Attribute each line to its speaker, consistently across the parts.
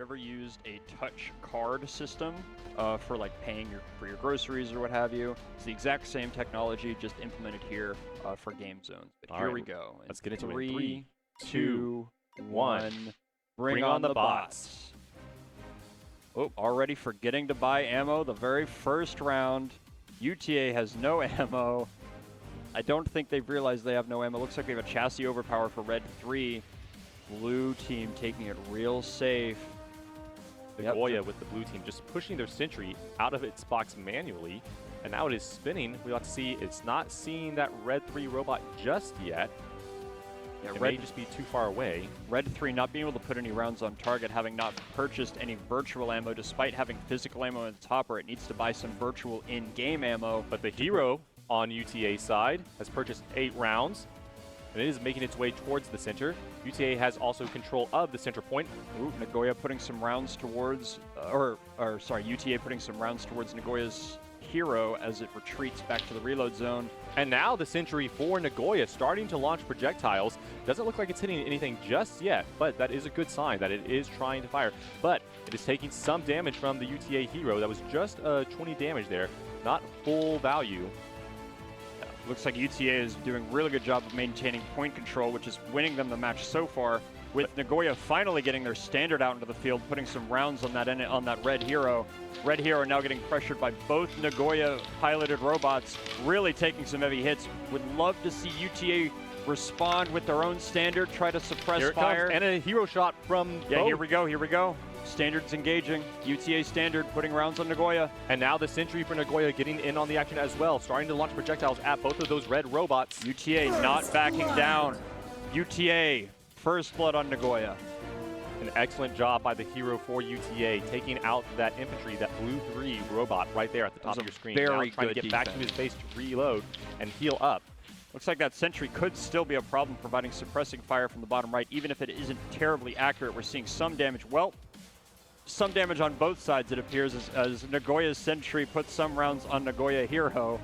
Speaker 1: ever used a touch card system for like paying for your groceries or what have you, it's the exact same technology, just implemented here for game zones. But here we go.
Speaker 2: Let's get into it.
Speaker 1: 3, 2, 1. Bring on the bots. Oh, already forgetting to buy ammo the very first round. UTA has no ammo. I don't think they've realized they have no ammo. Looks like they have a chassis overpower for red 3. Blue team taking it real safe.
Speaker 2: NAGOYA with the blue team just pushing their sentry out of its box manually. And now it is spinning. We ought to see it's not seeing that red 3 robot just yet. Yeah, it may just be too far away.
Speaker 1: Red 3 not being able to put any rounds on target, having not purchased any virtual ammo, despite having physical ammo in its hopper. It needs to buy some virtual in-game ammo.
Speaker 2: But the hero on UTA side has purchased 8 rounds, and it is making its way towards the center. UTA has also control of the center point.
Speaker 1: Ooh, NAGOYA putting some rounds towards, UTA putting some rounds towards NAGOYA's hero as it retreats back to the reload zone.
Speaker 2: And now the sentry for NAGOYA starting to launch projectiles. Doesn't look like it's hitting anything just yet, but that is a good sign that it is trying to fire. But it is taking some damage from the UTA hero. That was just 20 damage there, not full value.
Speaker 1: Looks like UTA is doing a really good job of maintaining point control, which is winning them the match so far, with NAGOYA finally getting their standard out into the field, putting some rounds on that red hero. Red hero now getting pressured by both NAGOYA piloted robots, really taking some heavy hits. Would love to see UTA respond with their own standard, try to suppress
Speaker 2: here it
Speaker 1: fire.
Speaker 2: Comes, and a hero shot from
Speaker 1: both. Here we go. Standards engaging. UTA standard putting rounds on NAGOYA.
Speaker 2: And now the sentry for NAGOYA getting in on the action as well, starting to launch projectiles at both of those red robots.
Speaker 1: UTA not backing down. UTA, first blood on NAGOYA.
Speaker 2: An excellent job by the hero for UTA, taking out that infantry, that blue 3 robot right there at the top of your screen.
Speaker 1: Very
Speaker 2: now trying to get back to his base to reload and heal up.
Speaker 1: Looks like that sentry could still be a problem, providing suppressing fire from the bottom right, even if it isn't terribly accurate. We're seeing some damage. Well, some damage on both sides, it appears, as NAGOYA's sentry puts some rounds on NAGOYA hero.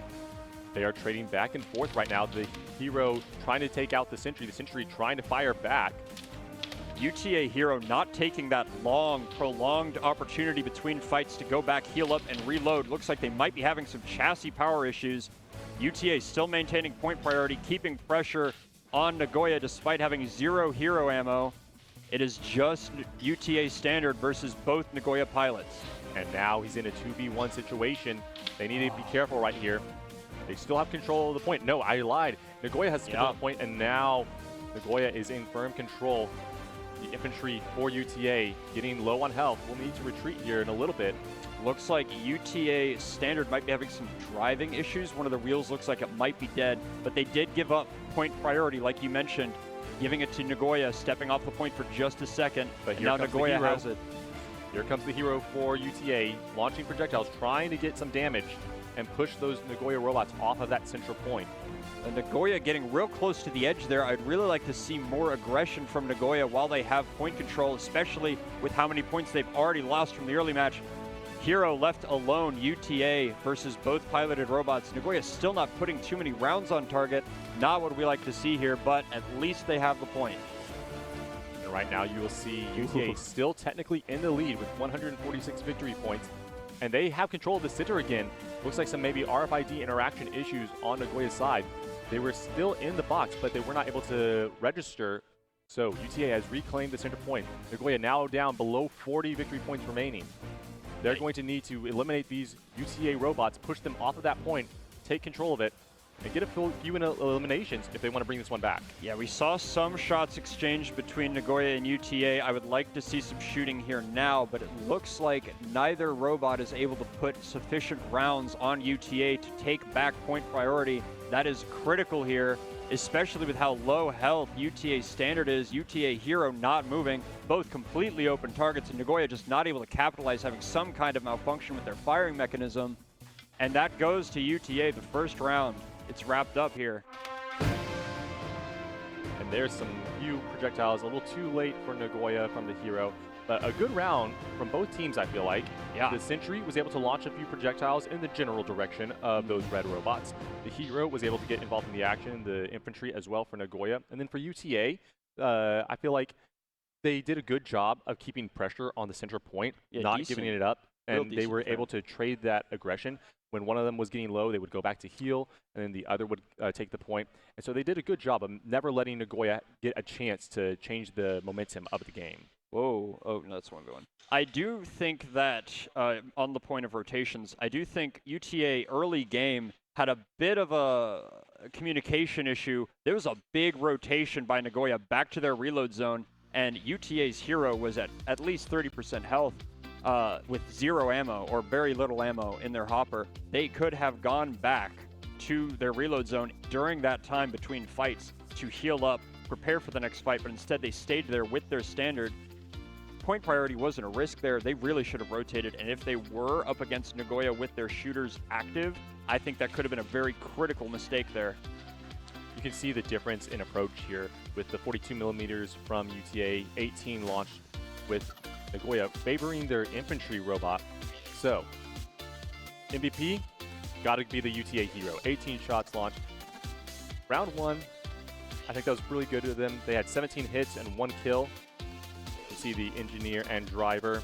Speaker 2: They are trading back and forth right now. The hero trying to take out the sentry trying to fire back.
Speaker 1: UTA hero not taking that long, prolonged opportunity between fights to go back, heal up, and reload. Looks like they might be having some chassis power issues. UTA still maintaining point priority, keeping pressure on NAGOYA despite having 0 hero ammo. It is just UTA standard versus both NAGOYA pilots.
Speaker 2: And now he's in a 2v1 situation. They need to be careful right here. They still have control of the point. No, I lied. NAGOYA has control of the point, and now NAGOYA is in firm control. The infantry for UTA getting low on health will need to retreat here in a little bit.
Speaker 1: Looks like UTA standard might be having some driving issues. One of the wheels looks like it might be dead, but they did give up point priority, like you mentioned, giving it to NAGOYA, stepping off the point for just a second,
Speaker 2: but
Speaker 1: now NAGOYA has it.
Speaker 2: Here comes the hero for UTA, launching projectiles, trying to get some damage and push those NAGOYA robots off of that central point.
Speaker 1: And NAGOYA getting real close to the edge there. I'd really like to see more aggression from NAGOYA while they have point control, especially with how many points they've already lost from the early match. Hero left alone, UTA versus both piloted robots. NAGOYA still not putting too many rounds on target. Not what we like to see here, but at least they have the point.
Speaker 2: And right now you will see UTA still technically in the lead with 146 victory points. And they have control of the center again. Looks like some maybe RFID interaction issues on NAGOYA's side. They were still in the box, but they were not able to register. So UTA has reclaimed the center point. NAGOYA now down below 40 victory points remaining. They're going to need to eliminate these UTA robots, push them off of that point, take control of it, and get a few eliminations if they want to bring this one back.
Speaker 1: Yeah, we saw some shots exchanged between NAGOYA and UTA. I would like to see some shooting here now, but it looks like neither robot is able to put sufficient rounds on UTA to take back point priority. That is critical here, especially with how low health UTA standard is. UTA hero not moving, both completely open targets, and NAGOYA just not able to capitalize, having some kind of malfunction with their firing mechanism. And that goes to UTA, the first round. It's wrapped up here.
Speaker 2: And there's some few projectiles, a little too late for NAGOYA from the hero. But a good round from both teams, I feel like.
Speaker 1: Yeah.
Speaker 2: The sentry was able to launch a few projectiles in the general direction of those red robots. The hero was able to get involved in the action, the infantry as well for NAGOYA. And then for UTA, I feel like they did a good job of keeping pressure on the center point,
Speaker 1: Yeah,
Speaker 2: not
Speaker 1: decent.
Speaker 2: giving it up,
Speaker 1: Real
Speaker 2: and they
Speaker 1: decent
Speaker 2: were
Speaker 1: defense.
Speaker 2: able to trade that aggression. When one of them was getting low, they would go back to heal, and then the other would take the point. And so they did a good job of never letting Nagoya get a chance to change the momentum of the game.
Speaker 1: Whoa. Oh, no, that's where I'm going. I do think that, on the point of rotations, I do think UTA early game had a bit of a communication issue. There was a big rotation by Nagoya back to their reload zone, and UTA's hero was at least 30% health. With 0 ammo or very little ammo in their hopper. They could have gone back to their reload zone during that time between fights to heal up, prepare for the next fight, but instead they stayed there with their standard. Point priority wasn't a risk there. They really should have rotated, and if they were up against Nagoya with their shooters active, I think that could have been a very critical mistake there.
Speaker 2: You can see the difference in approach here with the 42 millimeters from UTA, 18 launched with Nagoya favoring their infantry robot. So, MVP, gotta be the UTA hero. 18 shots launched. Round 1, I think that was really good of them. They had 17 hits and 1 kill. You see the engineer and driver.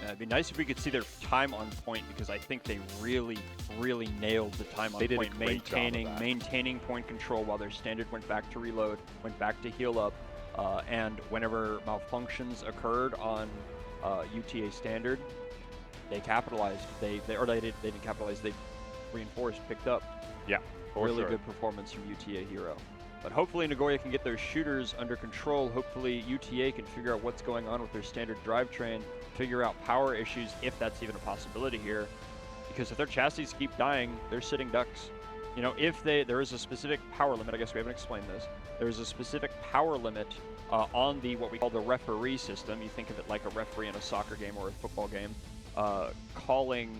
Speaker 1: It'd be nice if we could see their time on point, because I think they really, really nailed the time on
Speaker 2: They did a
Speaker 1: point,
Speaker 2: great job of that.
Speaker 1: maintaining point control while their standard went back to reload, went back to heal up, and whenever malfunctions occurred on UTA standard, they capitalized. They didn't capitalize. They reinforced, picked up.
Speaker 2: Yeah, for
Speaker 1: really
Speaker 2: sure.
Speaker 1: good performance from UTA hero. But hopefully Nagoya can get those shooters under control. Hopefully UTA can figure out what's going on with their standard drivetrain, figure out power issues, if that's even a possibility here. Because if their chassis keep dying, they're sitting ducks. You know, if there is a specific power limit, I guess we haven't explained this, there is a specific power limit on the what we call the referee system. You think of it like a referee in a soccer game or a football game, calling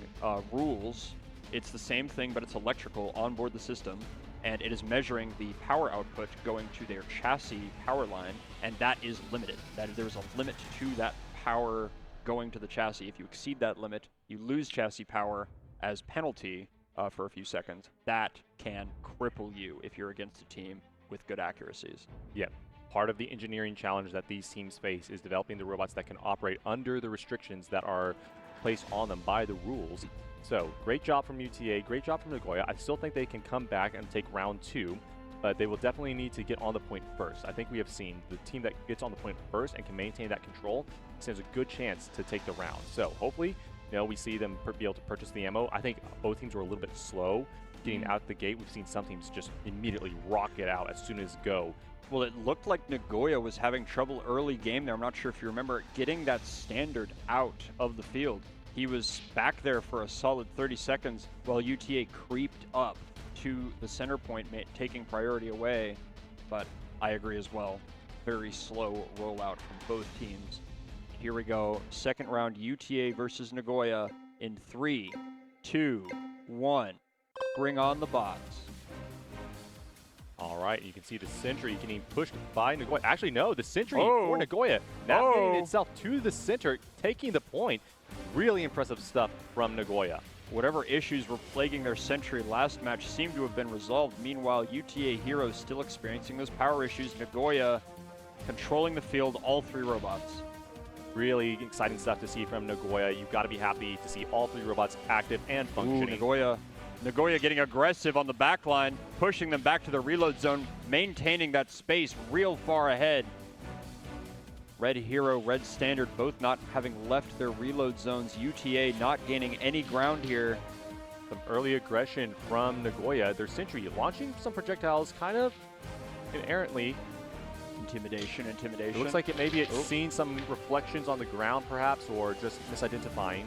Speaker 1: rules. It's the same thing, but it's electrical on board the system, and it is measuring the power output going to their chassis power line, and that is limited. There's a limit to that power going to the chassis. If you exceed that limit, you lose chassis power as penalty for a few seconds. That can cripple you if you're against a team with good accuracies.
Speaker 2: Yeah. Part of the engineering challenge that these teams face is developing the robots that can operate under the restrictions that are placed on them by the rules. So, great job from UTA, great job from Nagoya. I still think they can come back and take round 2, but they will definitely need to get on the point first. I think we have seen the team that gets on the point first and can maintain that control stands a good chance to take the round. So, hopefully, we see them be able to purchase the ammo. I think both teams were a little bit slow getting out the gate. We've seen some teams just immediately rocket out as soon as go.
Speaker 1: Well, it looked like Nagoya was having trouble early game there. I'm not sure if you remember getting that standard out of the field. He was back there for a solid 30 seconds while UTA creeped up to the center point, taking priority away. But I agree as well. Very slow rollout from both teams. Here we go. Second round, UTA versus Nagoya in 3, 2, 1. Bring on the bots.
Speaker 2: All right, you can see the Sentry getting pushed by Nagoya. Actually, no, the Sentry
Speaker 1: Oh.
Speaker 2: for Nagoya navigating itself to the center, taking the point. Really impressive stuff from Nagoya.
Speaker 1: Whatever issues were plaguing their Sentry last match seem to have been resolved. Meanwhile, UTA Heroes still experiencing those power issues. Nagoya controlling the field, all 3 robots.
Speaker 2: Really exciting stuff to see from Nagoya. You've got to be happy to see all 3 robots active and functioning.
Speaker 1: Ooh, Nagoya getting aggressive on the back line, pushing them back to the reload zone, maintaining that space real far ahead. Red Hero, Red Standard both not having left their reload zones. UTA not gaining any ground here.
Speaker 2: Some early aggression from Nagoya. Their Sentry launching some projectiles kind of inerrantly.
Speaker 1: Intimidation.
Speaker 2: It looks like maybe it's seen some reflections on the ground perhaps, or just misidentifying.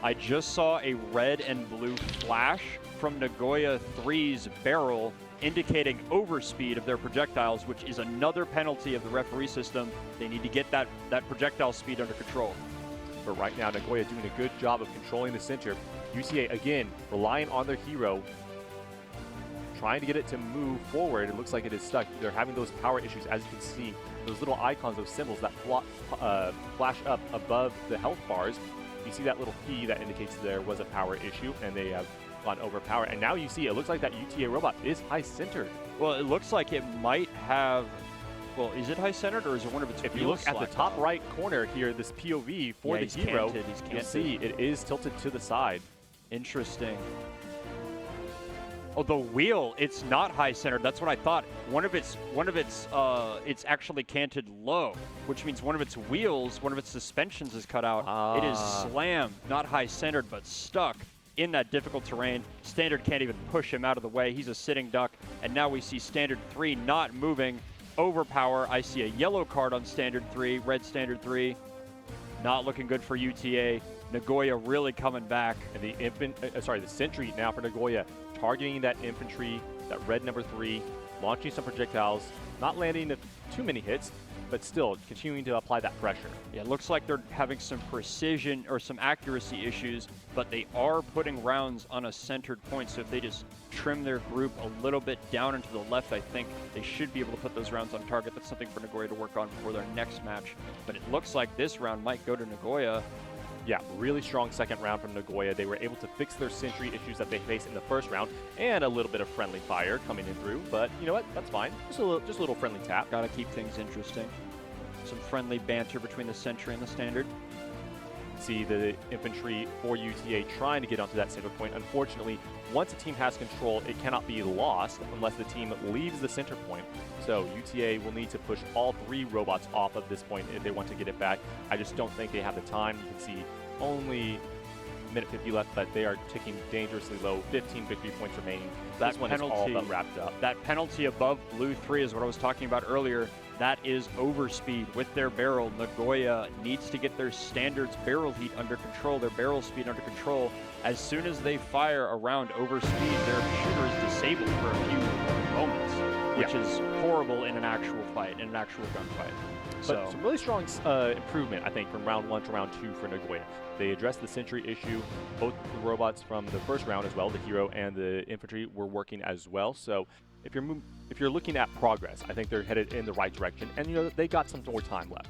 Speaker 1: I just saw a red and blue flash from Nagoya 3's barrel, indicating overspeed of their projectiles, which is another penalty of the referee system. They need to get that projectile speed under control.
Speaker 2: But right now, Nagoya doing a good job of controlling the center. UTA, again, relying on their hero, trying to get it to move forward. It looks like it is stuck. They're having those power issues, as you can see. Those little icons, those symbols that flash up above the health bars. You see that little key that indicates there was a power issue, and they have gone over power. And now you see, it looks like that UTA robot is high-centered.
Speaker 1: Well, it looks like it might have Well, is it high-centered, or is it one of its
Speaker 2: If you
Speaker 1: wheels
Speaker 2: look at the
Speaker 1: slacked
Speaker 2: top
Speaker 1: off?
Speaker 2: right corner here, this POV for
Speaker 1: Yeah,
Speaker 2: the
Speaker 1: he's
Speaker 2: hero,
Speaker 1: canted, he's
Speaker 2: you'll
Speaker 1: canted.
Speaker 2: see it is tilted to the side.
Speaker 1: Interesting. Oh, the wheel, it's not high-centered. That's what I thought. It's actually canted low, which means one of its wheels, one of its suspensions is cut out. It is slammed, not high-centered, but stuck in that difficult terrain. Standard can't even push him out of the way. He's a sitting duck, and now we see Standard 3 not moving. Overpower, I see a yellow card on Standard 3, red Standard 3. Not looking good for UTA. Nagoya really coming back.
Speaker 2: And the sentry now for Nagoya, targeting that infantry, that red number 3, launching some projectiles, not landing too many hits, but still continuing to apply that pressure.
Speaker 1: Yeah, it looks like they're having some precision or some accuracy issues, but they are putting rounds on a centered point. So if they just trim their group a little bit down and to the left, I think they should be able to put those rounds on target. That's something for Nagoya to work on before their next match. But it looks like this round might go to Nagoya.
Speaker 2: Yeah, really strong second round from Nagoya. They were able to fix their sentry issues that they faced in the first round, and a little bit of friendly fire coming in through. But you know what? That's fine. Just a little friendly tap.
Speaker 1: Gotta keep things interesting. Some friendly banter between the sentry and the standard.
Speaker 2: See the infantry for UTA trying to get onto that center point. Unfortunately, once a team has control, it cannot be lost unless the team leaves the center point. So UTA will need to push all 3 robots off of this point if they want to get it back. I just don't think they have the time. You can see only a minute 50 left, but they are ticking dangerously low. 15 victory points remaining. This one is all but wrapped up.
Speaker 1: That penalty above blue 3 is what I was talking about earlier. That is overspeed with their barrel. Nagoya needs to get their standards barrel heat under control, their barrel speed under control. As soon as they fire a round overspeed, their shooter is disabled for a few moments, which is horrible in an actual fight, in an actual gunfight.
Speaker 2: But some really strong improvement, I think, from round 1 to round 2 for Nagoya. They addressed the sentry issue. Both the robots from the first round as well, the hero and the infantry, were working as well. So if you're looking at progress, I think they're headed in the right direction. And, you know, they got some more time left.